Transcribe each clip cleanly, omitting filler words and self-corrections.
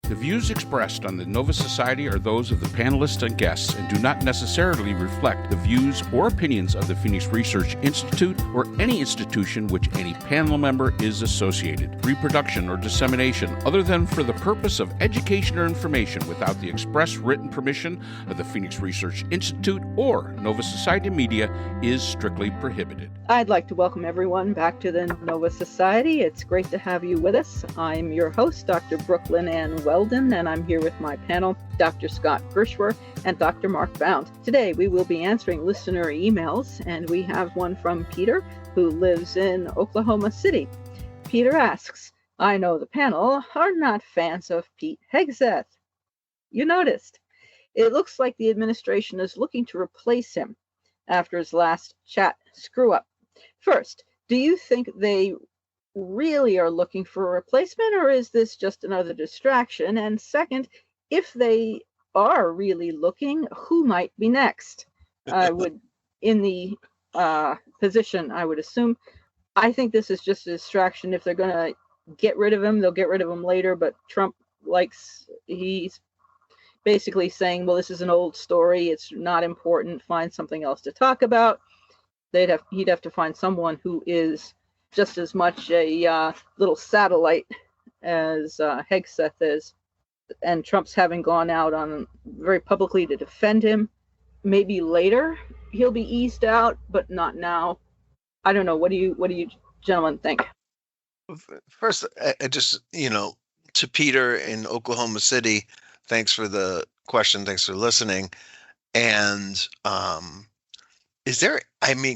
The views expressed on the Nova Society are those of the panelists and guests and do not necessarily reflect the views or opinions of the Phoenix Research Institute or any institution which any panel member is associated. Reproduction or dissemination, other than for the purpose of education or information without the express written permission of the Phoenix Research Institute or Nova Society Media, is strictly prohibited. I'd like to welcome everyone back to the Nova Society. It's great to have you with us. I'm your host, Dr. Brooklyn Ann Weldon, and I'm here with my panel, Dr. Scott Gershwer and Dr. Mark Bound. Today, we will be answering listener emails, and we have one from Peter, who lives in Oklahoma City. Peter asks, I know the panel are not fans of Pete Hegseth. You noticed. It looks like the administration is looking to replace him after his last chat screw-up. First, do you think they really are looking for a replacement, or is this just another distraction? And second, if they are really looking, who might be next? I would, in the position, I would assume. I think this is just a distraction. If they're going to get rid of him, they'll get rid of him later, but Trump he's basically saying, well, this is an old story, it's not important, find something else to talk about. He'd have to find someone who is just as much a little satellite as Hegseth is, and Trump's having gone out on very publicly to defend him. Maybe later he'll be eased out, but not now. I don't know. What do you gentlemen think? First, I just, to Peter in Oklahoma City, thanks for the question. Thanks for listening. And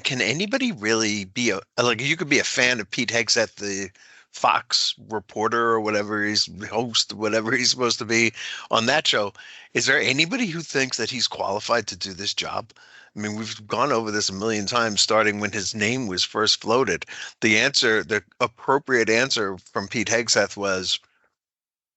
can anybody really be you could be a fan of Pete Hegseth, the Fox reporter or whatever he's host, whatever he's supposed to be on that show. Is there anybody who thinks that he's qualified to do this job? I mean, we've gone over this a million times, starting when his name was first floated. The appropriate answer from Pete Hegseth was,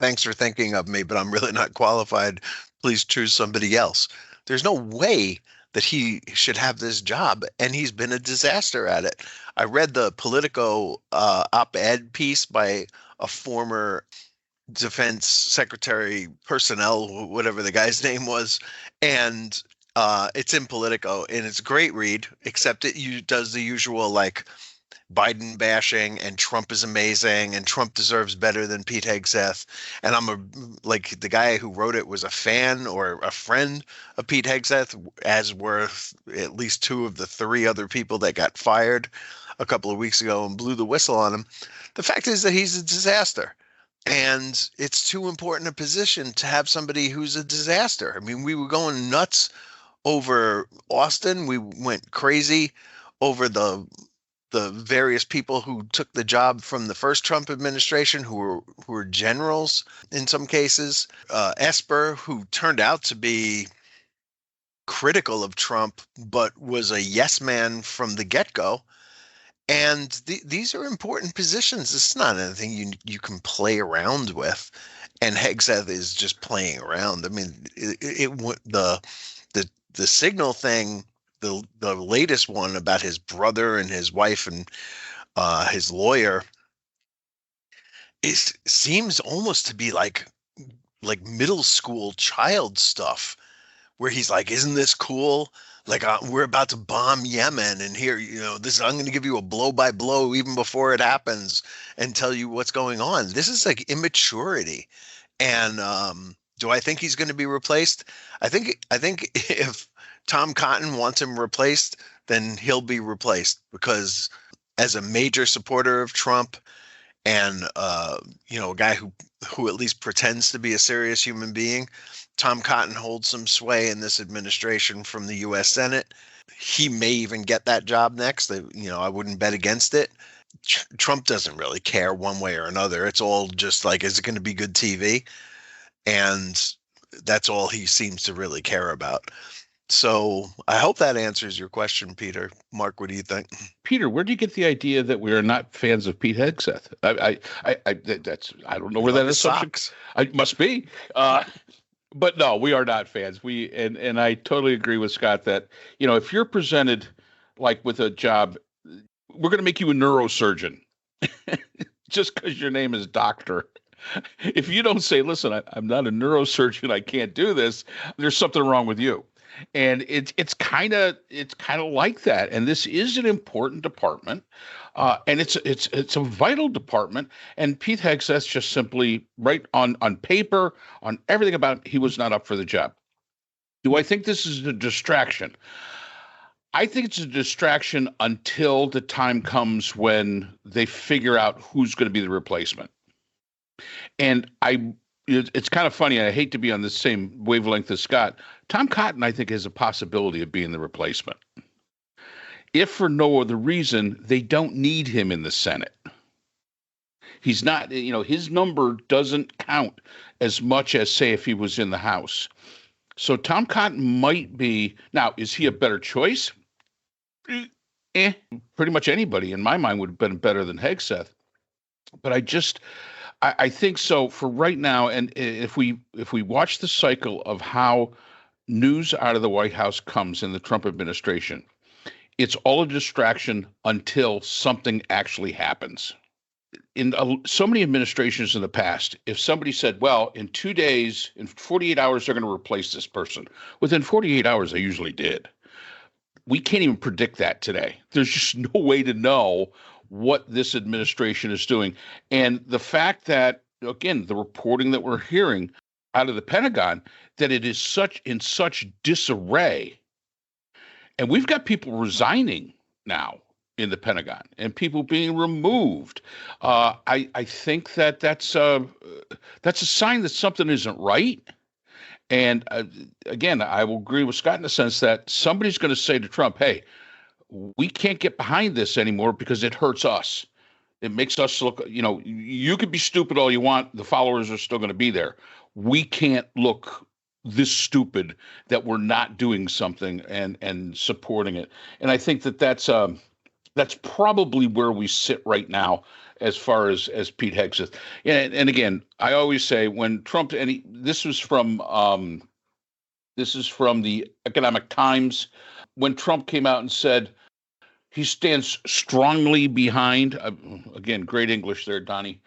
thanks for thinking of me, but I'm really not qualified. Please choose somebody else. There's no way that he should have this job, and he's been a disaster at it. I read the Politico op-ed piece by a former defense secretary personnel, whatever the guy's name was, and it's in Politico, and it's a great read, except it does the usual Biden bashing and Trump is amazing and Trump deserves better than Pete Hegseth. And the guy who wrote it was a fan or a friend of Pete Hegseth, as were at least two of the three other people that got fired a couple of weeks ago and blew the whistle on him. The fact is that he's a disaster. And it's too important a position to have somebody who's a disaster. I mean, we were going nuts over Austin. We went crazy over the various people who took the job from the first Trump administration, who were generals in some cases. Esper, who turned out to be critical of Trump, but was a yes man from the get-go. And these are important positions. This is not anything you can play around with. And Hegseth is just playing around. I mean, the signal thing, the latest one about his brother and his wife and his lawyer, seems almost to be like middle school child stuff, where he's like, isn't this cool? We're about to bomb Yemen, and here, I'm going to give you a blow by blow even before it happens and tell you what's going on. This is like immaturity. And do I think he's going to be replaced? I think if Tom Cotton wants him replaced, then he'll be replaced, because as a major supporter of Trump and a guy who at least pretends to be a serious human being, Tom Cotton holds some sway in this administration from the U.S. Senate. He may even get that job next. I wouldn't bet against it. Trump doesn't really care one way or another. It's all just is it going to be good TV? And that's all he seems to really care about. So I hope that answers your question, Peter. Mark, what do you think? Peter, where do you get the idea that we are not fans of Pete Hegseth? I don't know where that assumption. It must be. But no, we are not fans. And I totally agree with Scott that, if you're presented with a job, we're going to make you a neurosurgeon just because your name is doctor. If you don't say, listen, I'm not a neurosurgeon, I can't do this, there's something wrong with you. And it's kind of like that. And this is an important department, and it's a vital department. And Pete Hegseth just simply, right on paper, on everything about it, he was not up for the job. Do I think this is a distraction? I think it's a distraction until the time comes when they figure out who's going to be the replacement. And it's kind of funny. I hate to be on the same wavelength as Scott. Tom Cotton, I think, has a possibility of being the replacement. If for no other reason, they don't need him in the Senate. He's not, his number doesn't count as much as, say, if he was in the House. So Tom Cotton might be. Now, is he a better choice? Pretty much anybody in my mind would have been better than Hegseth. But I think so for right now. And if we watch the cycle of how news out of the White House comes in the Trump administration, it's all a distraction until something actually happens. In so many administrations in the past, if somebody said, well, in 2 days, in 48 hours, they're going to replace this person, within 48 hours, they usually did. We can't even predict that today. There's just no way to know what this administration is doing. And the fact that, again, the reporting that we're hearing out of the Pentagon, that it is in such disarray. And we've got people resigning now in the Pentagon and people being removed. I think that's a sign that something isn't right. And again, I will agree with Scott in the sense that somebody's going to say to Trump, hey, we can't get behind this anymore because it hurts us. It makes us look, you could be stupid all you want. The followers are still going to be there. We can't look this stupid that we're not doing something and supporting it. And I think that's probably where we sit right now as far as Pete Hegseth. And again, I always say when Trump, this is from the Economic Times, when Trump came out and said he stands strongly behind, again, great English there, Donnie.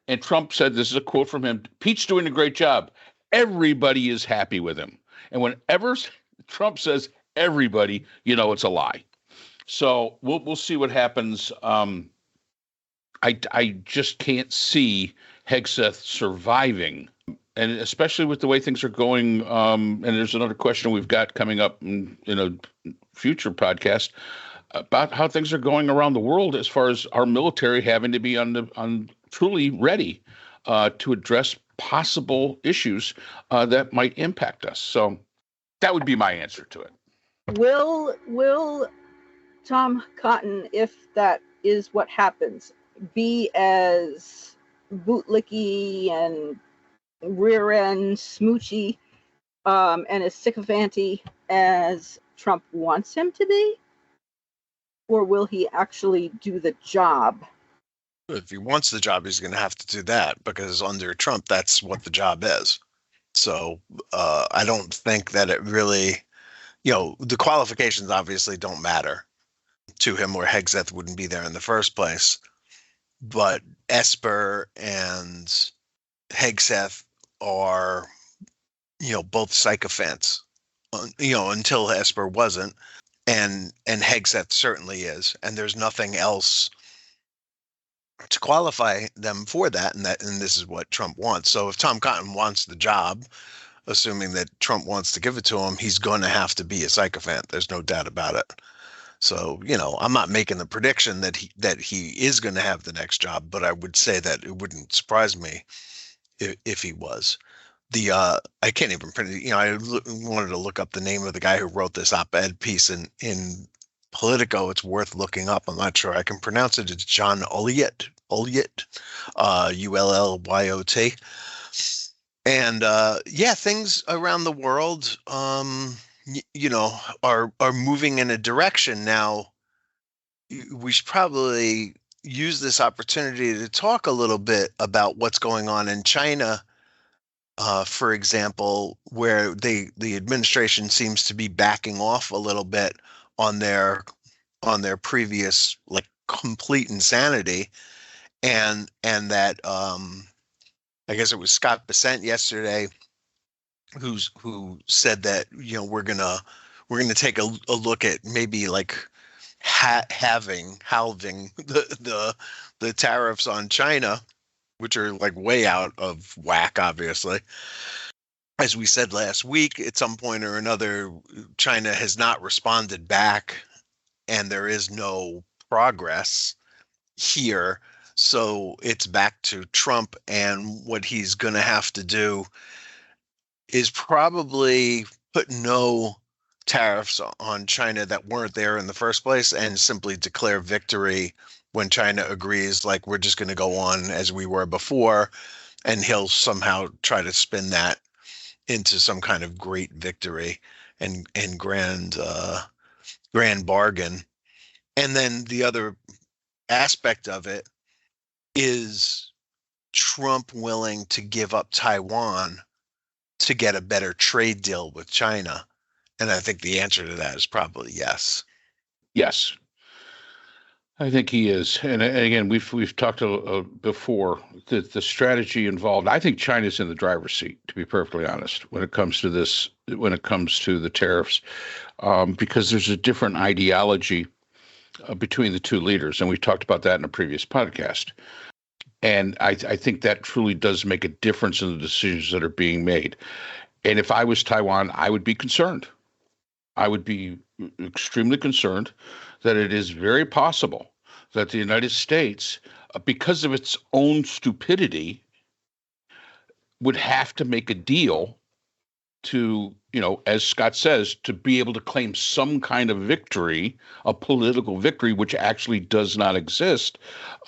And Trump said, this is a quote from him, Pete's doing a great job. Everybody is happy with him. And whenever Trump says everybody, it's a lie. So we'll see what happens. I just can't see Hegseth surviving, and especially with the way things are going. And there's another question we've got coming up in a future podcast about how things are going around the world as far as our military having to be on truly ready to address possible issues that might impact us. So that would be my answer to it. Will Tom Cotton, if that is what happens, be as bootlicky and rear end smoochy and as sycophanty as Trump wants him to be? Or will he actually do the job? If he wants the job, he's going to have to do that because under Trump, that's what the job is. So I don't think that it really, the qualifications obviously don't matter to him, or Hegseth wouldn't be there in the first place. But Esper and Hegseth are, both sycophants, until Esper wasn't. And Hegseth certainly is. And there's nothing else to qualify them for that. And this is what Trump wants. So if Tom Cotton wants the job, assuming that Trump wants to give it to him, he's going to have to be a sycophant. There's no doubt about it. So, I'm not making the prediction that he is going to have the next job, but I would say that it wouldn't surprise me if he was. I can't even print it. I wanted to look up the name of the guy who wrote this op-ed piece in Politico. It's worth looking up. I'm not sure I can pronounce it. It's John Ullyott, Ullyott. And things around the world, are moving in a direction. Now, we should probably use this opportunity to talk a little bit about what's going on in China, for example, where the administration seems to be backing off a little bit on their previous complete insanity, and that I guess it was Scott Bessent yesterday who said that, we're gonna take a look at maybe like halving the tariffs on China, which are like way out of whack, obviously. As we said last week, at some point or another, China has not responded back, and there is no progress here. So it's back to Trump, and what he's going to have to do is probably put no tariffs on China that weren't there in the first place, and simply declare victory when China agrees, like, we're just going to go on as we were before, and he'll somehow try to spin that into some kind of great victory and grand bargain. And then the other aspect of it is Trump willing to give up Taiwan to get a better trade deal with China? And I think the answer to that is probably yes. Yes, I think he is. And again, we've talked before that the strategy involved. I think China's in the driver's seat, to be perfectly honest, when it comes to this, when it comes to the tariffs, because there's a different ideology between the two leaders, and we've talked about that in a previous podcast. And I think that truly does make a difference in the decisions that are being made. And if I was Taiwan, I would be concerned. I would be extremely concerned that it is very possible that the United States, because of its own stupidity, would have to make a deal to, as Scott says, to be able to claim some kind of victory, a political victory, which actually does not exist.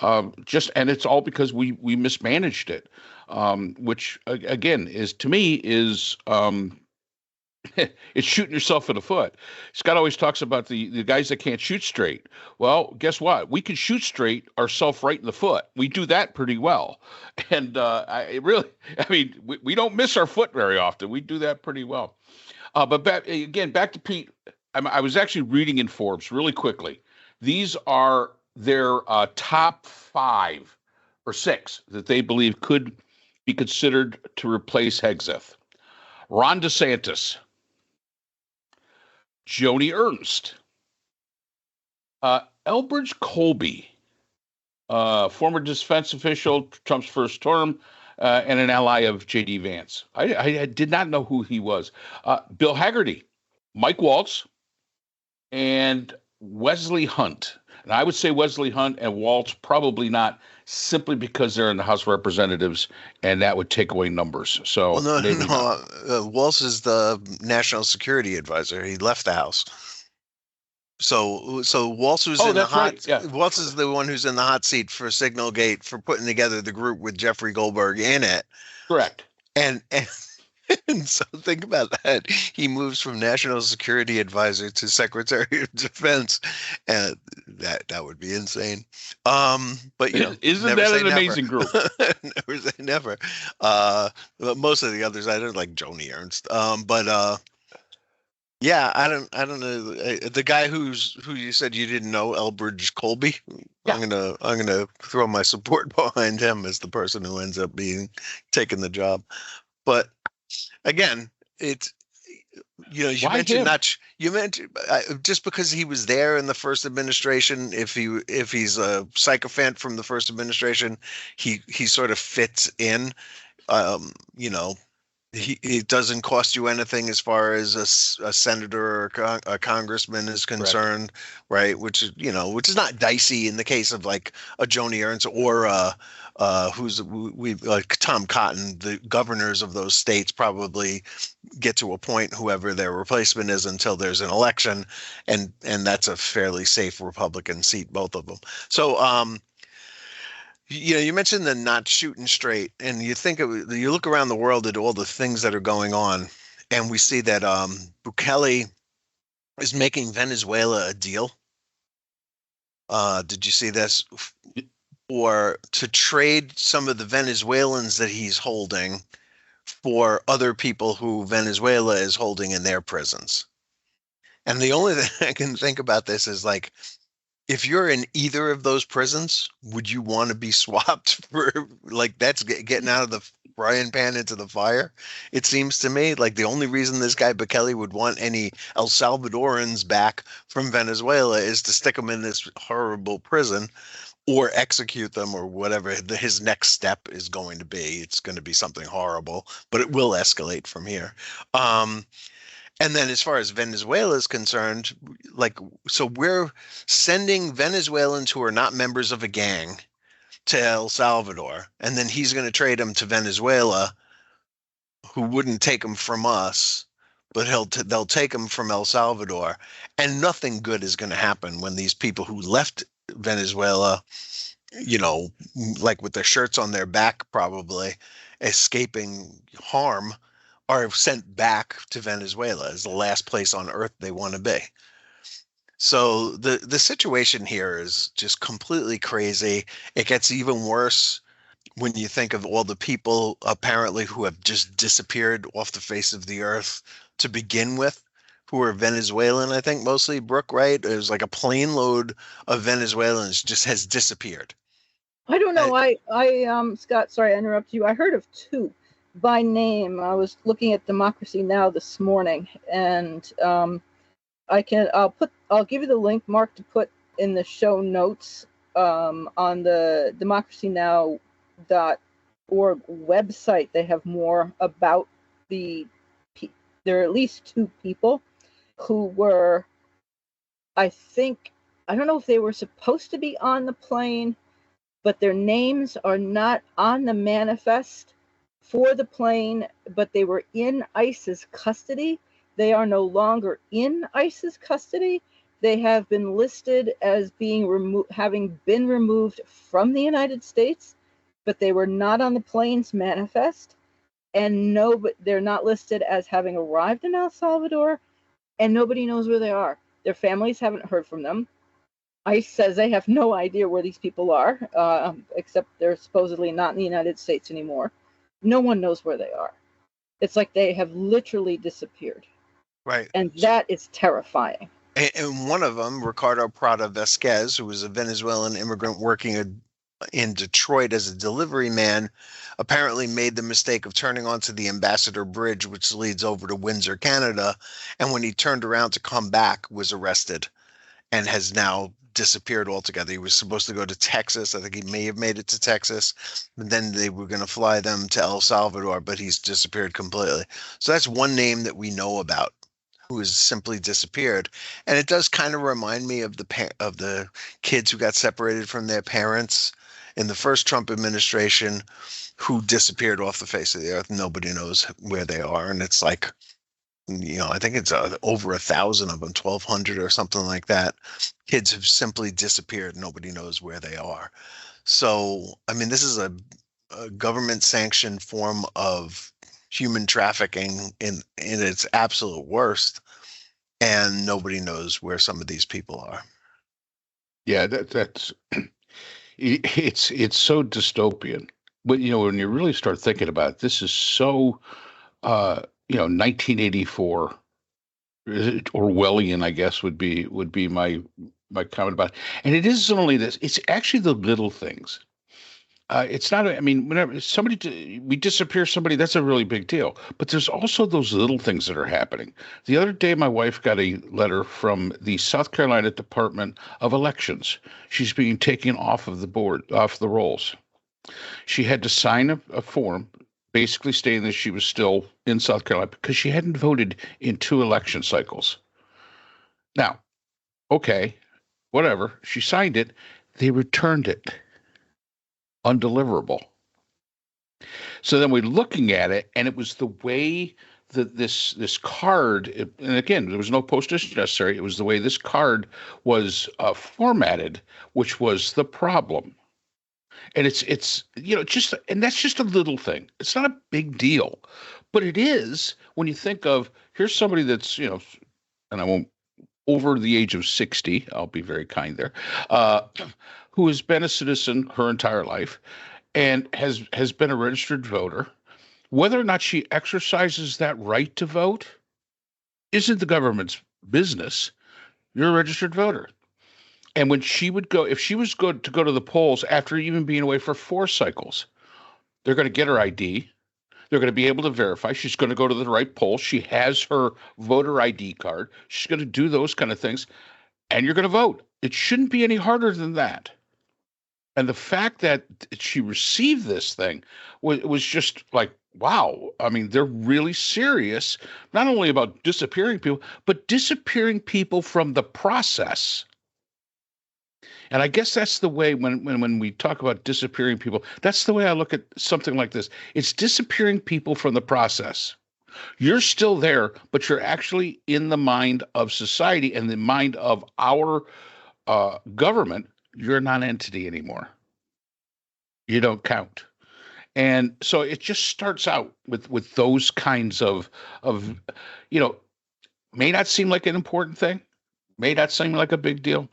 And it's all because we mismanaged it, which again is, to me, is it's shooting yourself in the foot. Scott always talks about the guys that can't shoot straight. Well, guess what? We can shoot straight ourselves right in the foot. We do that pretty well. And we don't miss our foot very often. We do that pretty well. But back to Pete. I was actually reading in Forbes really quickly. These are their top 5 or 6 that they believe could be considered to replace Hegseth. Ron DeSantis, Joni Ernst, Elbridge Colby, former defense official, Trump's first term, and an ally of J.D. Vance. I did not know who he was. Bill Hagerty, Mike Waltz, and Wesley Hunt. And I would say Wesley Hunt and Waltz probably not, simply because they're in the House of Representatives, and that would take away numbers. So Waltz is the national security advisor. He left the House. So Waltz was in the hot. Right. Yeah. Waltz is the one who's in the hot seat for Signalgate, for putting together the group with Jeffrey Goldberg in it. Correct. And so think about that. He moves from national security advisor to secretary of defense, and that would be insane. But isn't that an amazing group? Never say never. But most of the others, I don't like Joni Ernst. Yeah, I don't know. The guy who you said you didn't know, Elbridge Colby. Yeah. I'm gonna throw my support behind him as the person who ends up taking the job. But again, it's you mentioned just because he was there in the first administration. If he's a sycophant from the first administration, he sort of fits in. It doesn't cost you anything as far as a senator or a congressman is concerned, right? Which is not dicey in the case of like a Joni Ernst or like Tom Cotton. The governors of those states probably get to appoint whoever their replacement is until there's an election, and that's a fairly safe Republican seat, both of them. So you mentioned the not shooting straight, and you look around the world at all the things that are going on, and we see that Bukele is making Venezuela a deal. Did you see this? Or to trade some of the Venezuelans that he's holding for other people who Venezuela is holding in their prisons. And the only thing I can think about this is, like, if you're in either of those prisons, would you want to be swapped for, like, that's getting out of the frying pan into the fire. It seems to me like the only reason this guy Bukele would want any El Salvadorans back from Venezuela is to stick them in this horrible prison or execute them or whatever his next step is going to be. It's going to be something horrible, but it will escalate from here. Um, and then as far as Venezuela is concerned, like, so we're sending Venezuelans who are not members of a gang to El Salvador, and then he's going to trade them to Venezuela, who wouldn't take them from us, but they'll take them from El Salvador, and nothing good is going to happen when these people who left Venezuela, you know, like with their shirts on their back, probably escaping harm, are sent back to Venezuela as the last place on earth they want to be. So the situation here is just completely crazy. It gets even worse when you think of all the people apparently who have just disappeared off the face of the earth to begin with, who are Venezuelan, I think mostly, Brooke, right? It was like a plane load of Venezuelans just has disappeared. I don't know. Scott, sorry I interrupt you. I heard of two by name. I was looking at Democracy Now! This morning, and I'll give you the link, Mark, to put in the show notes on the democracynow.org website. They have more about there are at least two people who were, I don't know if they were supposed to be on the plane, but their names are not on the manifest for the plane, but they were in ICE's custody. They are no longer in ICE's custody. They have been listed as having been removed from the United States, but they were not on the plane's manifest. And they're not listed as having arrived in El Salvador, and nobody knows where they are. Their families haven't heard from them. ICE says they have no idea where these people are, except they're supposedly not in the United States anymore. No one knows where they are. It's like they have literally disappeared. Right. And that is terrifying. And one of them, Ricardo Prada Vasquez, who was a Venezuelan immigrant working in Detroit as a delivery man, apparently made the mistake of turning onto the Ambassador Bridge, which leads over to Windsor, Canada. And when he turned around to come back, was arrested and has now disappeared altogether. He was supposed to go to Texas. I think he may have made it to Texas. But then they were going to fly them to El Salvador, but he's disappeared completely. So that's one name that we know about who has simply disappeared. And it does kind of remind me of the kids who got separated from their parents in the first Trump administration, who disappeared off the face of the earth. Nobody knows where they are. And it's like, I think it's over 1,000 of them, 1,200 or something like that. Kids have simply disappeared. Nobody knows where they are. So, I mean, this is a government sanctioned form of human trafficking in its absolute worst. And nobody knows where some of these people are. Yeah, that's it's so dystopian. But, when you really start thinking about it, this is so, 1984, Orwellian, I guess, would be my comment about it. And it isn't only this; it's actually the little things. It's not. Whenever we disappear somebody, that's a really big deal. But there's also those little things that are happening. The other day, my wife got a letter from the South Carolina Department of Elections. She's being taken off of the rolls. She had to sign a form, basically stating that she was still in South Carolina because she hadn't voted in 2 election cycles. Now, okay, whatever. She signed it. They returned it. Undeliverable. So then we're looking at it, and it was the way that this card, and again, there was no postage necessary. It was the way this card was formatted, which was the problem. And it's just, and that's just a little thing. It's not a big deal, but it is when you think of, here's somebody that's, and I won't, over the age of 60, I'll be very kind there, who has been a citizen her entire life and has been a registered voter. Whether or not she exercises that right to vote isn't the government's business. You're a registered voter. And when she would go, if she was going to go to the polls after even being away for 4 cycles, they're going to get her ID. They're going to be able to verify. She's going to go to the right poll. She has her voter ID card. She's going to do those kind of things, and you're going to vote. It shouldn't be any harder than that. And the fact that she received this thing was just like, wow. I mean, they're really serious, not only about disappearing people, but disappearing people from the process. And I guess that's the way when we talk about disappearing people, that's the way I look at something like this. It's disappearing people from the process. You're still there, but you're actually in the mind of society and the mind of our government. You're a non-entity anymore. You don't count. And so it just starts out with those kinds of, may not seem like an important thing, may not seem like a big deal.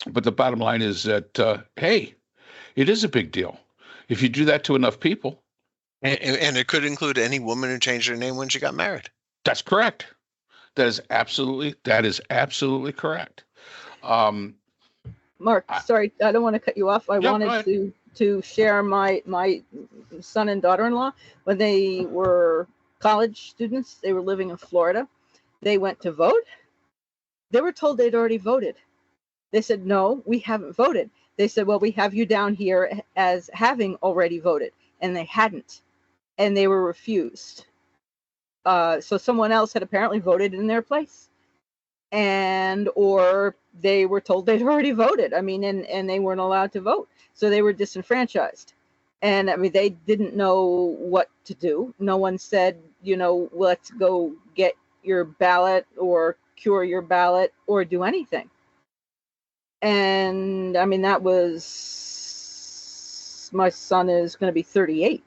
But the bottom line is that, hey, it is a big deal. If you do that to enough people. And it could include any woman who changed her name when she got married. That's correct. That is absolutely correct. Mark, sorry, I don't want to cut you off. I wanted to share my son and daughter-in-law. When they were college students, they were living in Florida. They went to vote. They were told they'd already voted. They said, no, we haven't voted. They said, well, we have you down here as having already voted. And they hadn't. And they were refused. So someone else had apparently voted in their place. Or they were told they'd already voted. I mean, and they weren't allowed to vote. So they were disenfranchised. And I mean, they didn't know what to do. No one said, let's go get your ballot or cure your ballot or do anything. And I mean, that was, my son is going to be 38.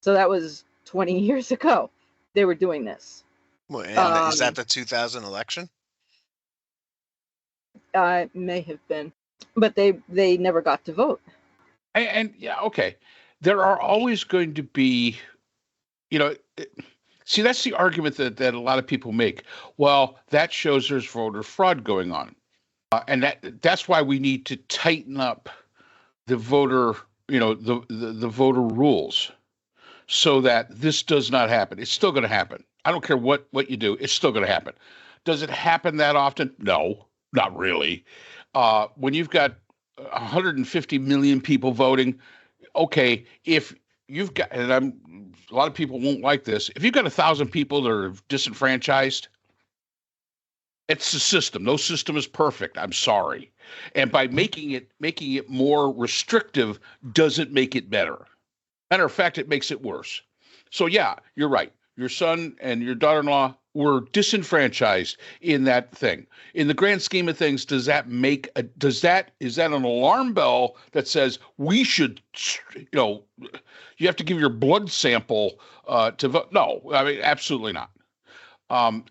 So that was 20 years ago. They were doing this. Well, and is that the 2000 election? May have been, but they never got to vote. And yeah, okay. There are always going to be, see, that's the argument that a lot of people make. Well, that shows there's voter fraud going on. And that's why we need to tighten up the voter, the voter rules so that this does not happen. It's still going to happen. I don't care what you do. It's still going to happen. Does it happen that often? No, not really. When you've got 150 million people voting, okay, if you've got, and a lot of people won't like this, if you've got 1,000 people that are disenfranchised, it's the system. No system is perfect. I'm sorry. And by making it more restrictive doesn't make it better. Matter of fact, it makes it worse. So yeah, you're right. Your son and your daughter-in-law were disenfranchised in that thing. In the grand scheme of things, is that an alarm bell that says we should, you have to give your blood sample to vote? No, I mean, absolutely not.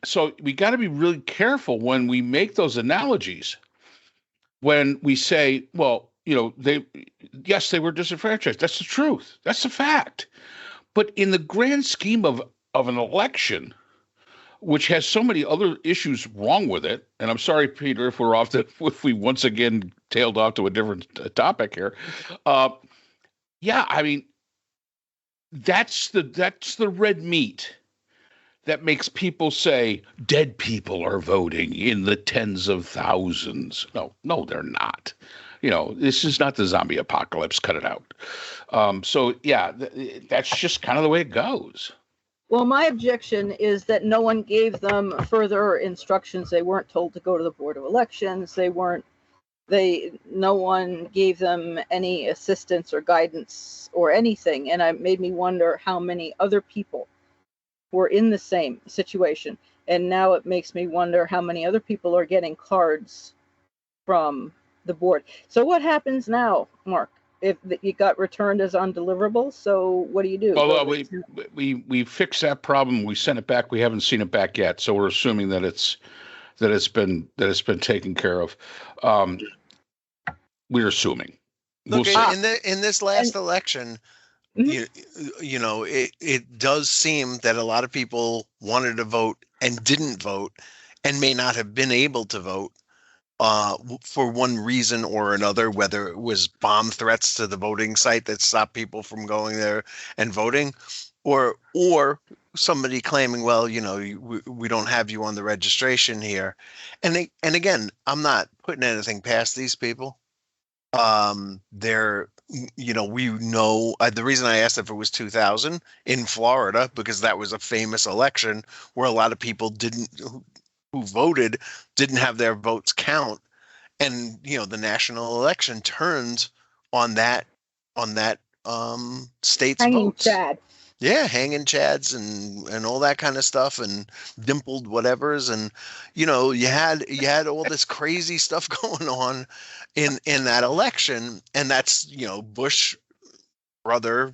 So we got to be really careful when we make those analogies. When we say, well, they were disenfranchised. That's the truth. That's the fact. But in the grand scheme of an election, which has so many other issues wrong with it, and I'm sorry, Peter, if we once again tailed off to a different topic here. Yeah, I mean, that's the red meat that makes people say dead people are voting in the tens of thousands. No, they're not. This is not the zombie apocalypse. Cut it out. So yeah, that's just kind of the way it goes. Well, my objection is that no one gave them further instructions. They weren't told to go to the Board of Elections. No one gave them any assistance or guidance or anything. And it made me wonder how many other people were in the same situation. And now it makes me wonder how many other people are getting cards from the board. So what happens now, Mark, if you got returned as undeliverable? So what do you do? Well, we fixed that problem. We sent it back. We haven't seen it back yet. So we're assuming that it's been taken care of. We're assuming. Look, in this last election, it does seem that a lot of people wanted to vote and didn't vote and may not have been able to vote for one reason or another, whether it was bomb threats to the voting site that stopped people from going there and voting, or somebody claiming, well, we don't have you on the registration here, and again, I'm not putting anything past these people. They're, we know, the reason I asked if it was 2000 in Florida, because that was a famous election where a lot of people who voted didn't have their votes count, and the national election turned on that state's Hanging votes. Chad. Yeah, hanging chads and all that kind of stuff, and dimpled whatevers, and you had all this crazy stuff going on in that election, and that's Bush brother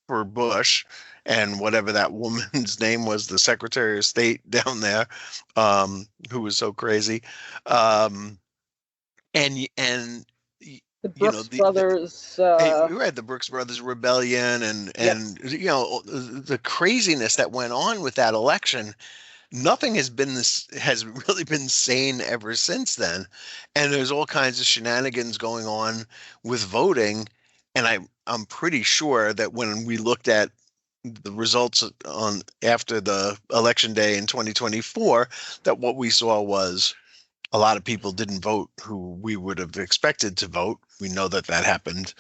for Bush, and whatever that woman's name was, the Secretary of State down there, who was so crazy, and The Brooks Brothers. right, the Brooks Brothers rebellion, and the craziness that went on with that election. Nothing has really been sane ever since then, and there's all kinds of shenanigans going on with voting, and I'm pretty sure that when we looked at the results on after the election day in 2024, that what we saw was a lot of people didn't vote who we would have expected to vote. We know that happened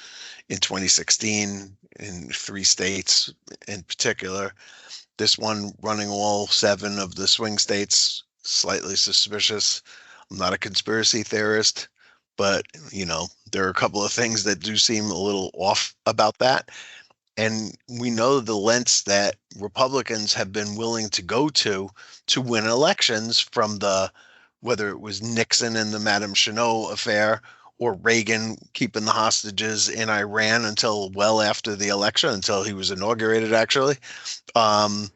in 2016 in 3 states in particular. This one running all 7 of the swing states, slightly suspicious. I'm not a conspiracy theorist, but there are a couple of things that do seem a little off about that. And we know the lengths that Republicans have been willing to go to win elections, from whether it was Nixon and the Madame Chennault affair, or Reagan keeping the hostages in Iran until well after the election, until he was inaugurated, actually. And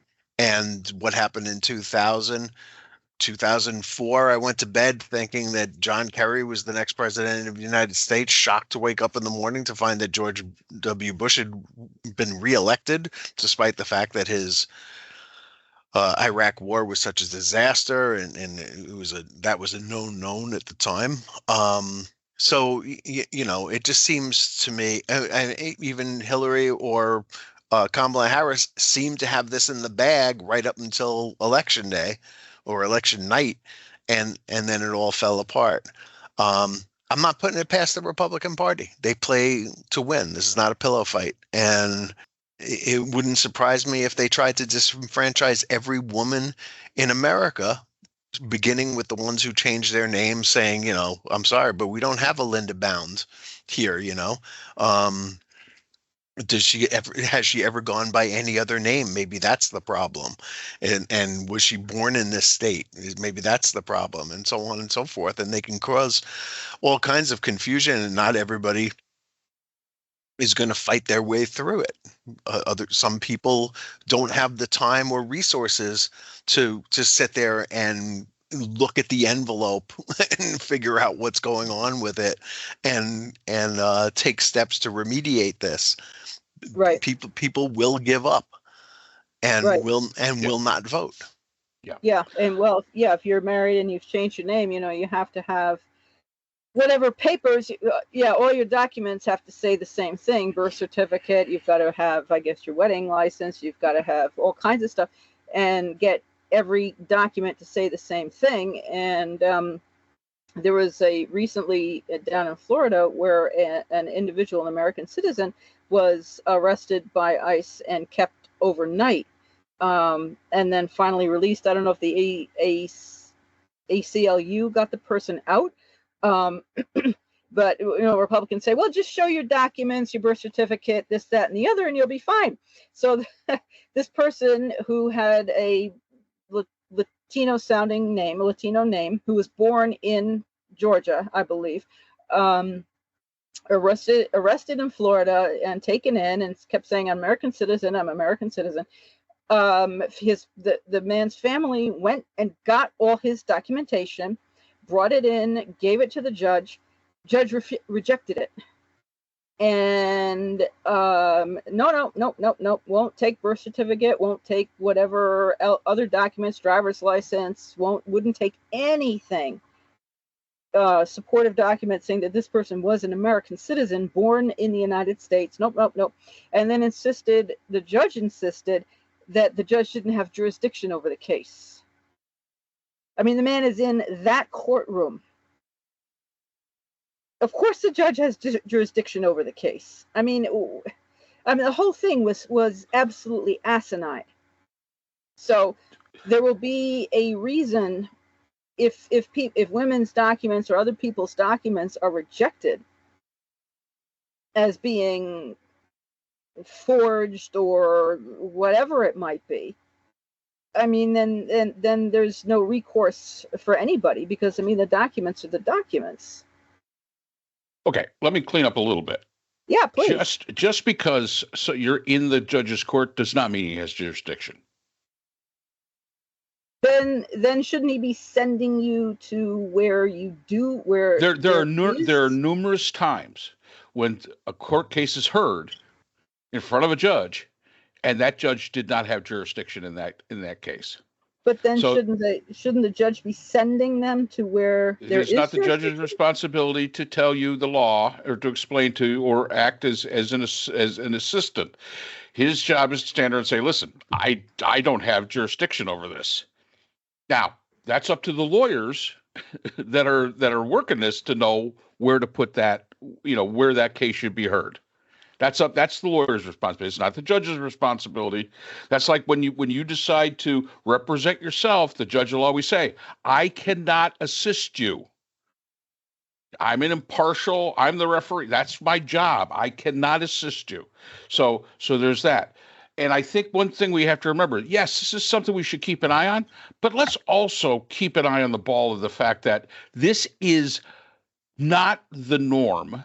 what happened in 2004, I went to bed thinking that John Kerry was the next president of the United States, shocked to wake up in the morning to find that George W. Bush had been reelected, despite the fact that his Iraq war was such a disaster, and that was a known at the time. So it just seems to me, and even Hillary or Kamala Harris seemed to have this in the bag right up until election day or election night, and then it all fell apart. I'm not putting it past the Republican Party. They play to win. This is not a pillow fight, and it wouldn't surprise me if they tried to disenfranchise every woman in America, beginning with the ones who changed their names, saying, I'm sorry, but we don't have a Linda Bound here, has she ever gone by any other name? Maybe that's the problem. And was she born in this state? Maybe that's the problem, and so on and so forth. And they can cause all kinds of confusion, and not everybody is going to fight their way through it. Some people don't have the time or resources to sit there and look at the envelope and figure out what's going on with it, and take steps to remediate this. Right. People will give up, and will not vote. Yeah. And if you're married and you've changed your name, you have to have whatever papers, all your documents have to say the same thing. Birth certificate, you've got to have, I guess, your wedding license, you've got to have all kinds of stuff, and get every document to say the same thing. And there was recently down in Florida where an individual, an American citizen, was arrested by ICE and kept overnight, and then finally released. I don't know if the ACLU got the person out. But Republicans say, well, just show your documents, your birth certificate, this, that, and the other, and you'll be fine. So this person who had a Latino-sounding name, a Latino name, who was born in Georgia, I believe, arrested in Florida and taken in, and kept saying, I'm American citizen. The man's family went and got all his documentation, brought it in, gave it to the judge. Judge rejected it. And no, won't take birth certificate, won't take whatever other documents, driver's license, wouldn't take anything. supportive document saying that this person was an American citizen born in the United States. Nope. And then the judge insisted that the judge didn't have jurisdiction over the case. I mean, the man is in that courtroom. Of course the judge has jurisdiction over the case. I mean, the whole thing was absolutely asinine. So there will be a reason if women's documents or other people's documents are rejected as being forged or whatever it might be. I mean, then there's no recourse for anybody, because I mean the documents are the documents. Okay, let me clean up a little bit. Yeah, please. Just because you're in the judge's court does not mean he has jurisdiction. Then shouldn't he be sending you to where you do where there are numerous times when a court case is heard in front of a judge, and that judge did not have jurisdiction in that case. But then shouldn't the judge be sending them to where there is? It's not the judge's responsibility to tell you the law or to explain to you or act as an assistant. His job is to stand there and say, "Listen, I don't have jurisdiction over this." Now, that's up to the lawyers that are working this to know where to put that, where that case should be heard. That's the lawyer's responsibility. It's not the judge's responsibility. That's like when you decide to represent yourself, the judge will always say, "I cannot assist you. I'm an impartial, I'm the referee. That's my job. I cannot assist you." So there's that. And I think one thing we have to remember, yes, this is something we should keep an eye on, but let's also keep an eye on the ball of the fact that this is not the norm.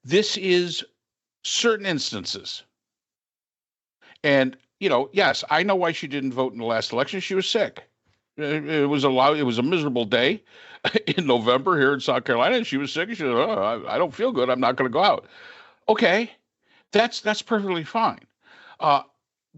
This is certain instances. And, yes, I know why she didn't vote in the last election. She was sick. It was a miserable day in November here in South Carolina, and she was sick. And she said, I don't feel good. I'm not going to go out. Okay, that's perfectly fine.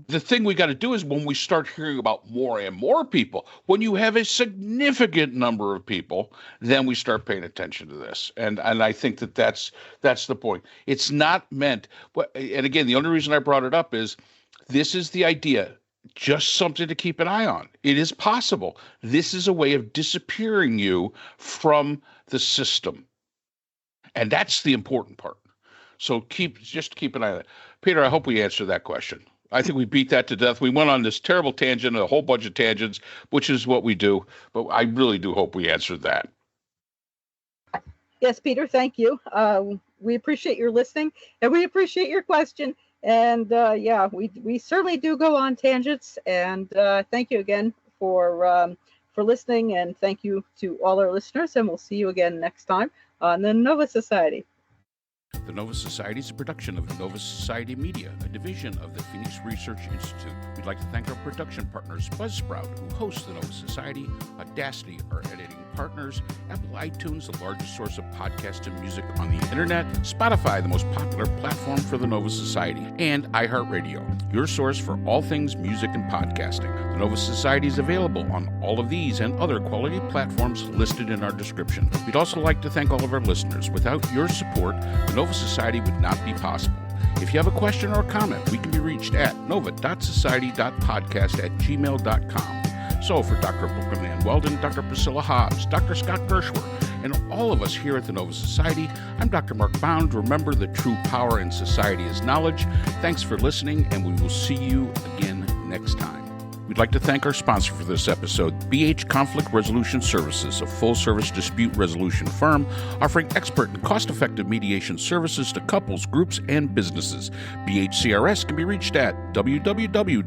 The thing we got to do is when we start hearing about more and more people, when you have a significant number of people, then we start paying attention to this. And I think that's the point. It's not meant, and again, the only reason I brought it up is this is the idea, just something to keep an eye on. It is possible. This is a way of disappearing you from the system. And that's the important part. So just keep an eye on that. Peter, I hope we answered that question. I think we beat that to death. We went on this terrible tangent, a whole bunch of tangents, which is what we do. But I really do hope we answered that. Yes, Peter, thank you. We appreciate your listening, and we appreciate your question. And we certainly do go on tangents. And thank you again for listening, and thank you to all our listeners. And we'll see you again next time on the Nova Society. The Nova Society is a production of the Nova Society Media, a division of the Phoenix Research Institute. We'd like to thank our production partners, Buzzsprout, who hosts the Nova Society, Audacity, our editing partners, Apple iTunes, the largest source of podcasts and music on the internet, Spotify, the most popular platform for the Nova Society, and iHeartRadio, your source for all things music and podcasting. The Nova Society is available on all of these and other quality platforms listed in our description. We'd also like to thank all of our listeners. Without your support, the Nova Society would not be possible. If you have a question or a comment, we can be reached at nova.society.podcast@gmail.com. So for Dr. Brooklyn Ann Weldon, Dr. Priscilla Hobbs, Dr. Scott Gershwer, and all of us here at the Nova Society, I'm Dr. Mark Bound. Remember, the true power in society is knowledge. Thanks for listening, and we will see you again next time. We'd like to thank our sponsor for this episode, BH Conflict Resolution Services, a full-service dispute resolution firm offering expert and cost-effective mediation services to couples, groups, and businesses. BHCRS can be reached at www.bhcrs.com.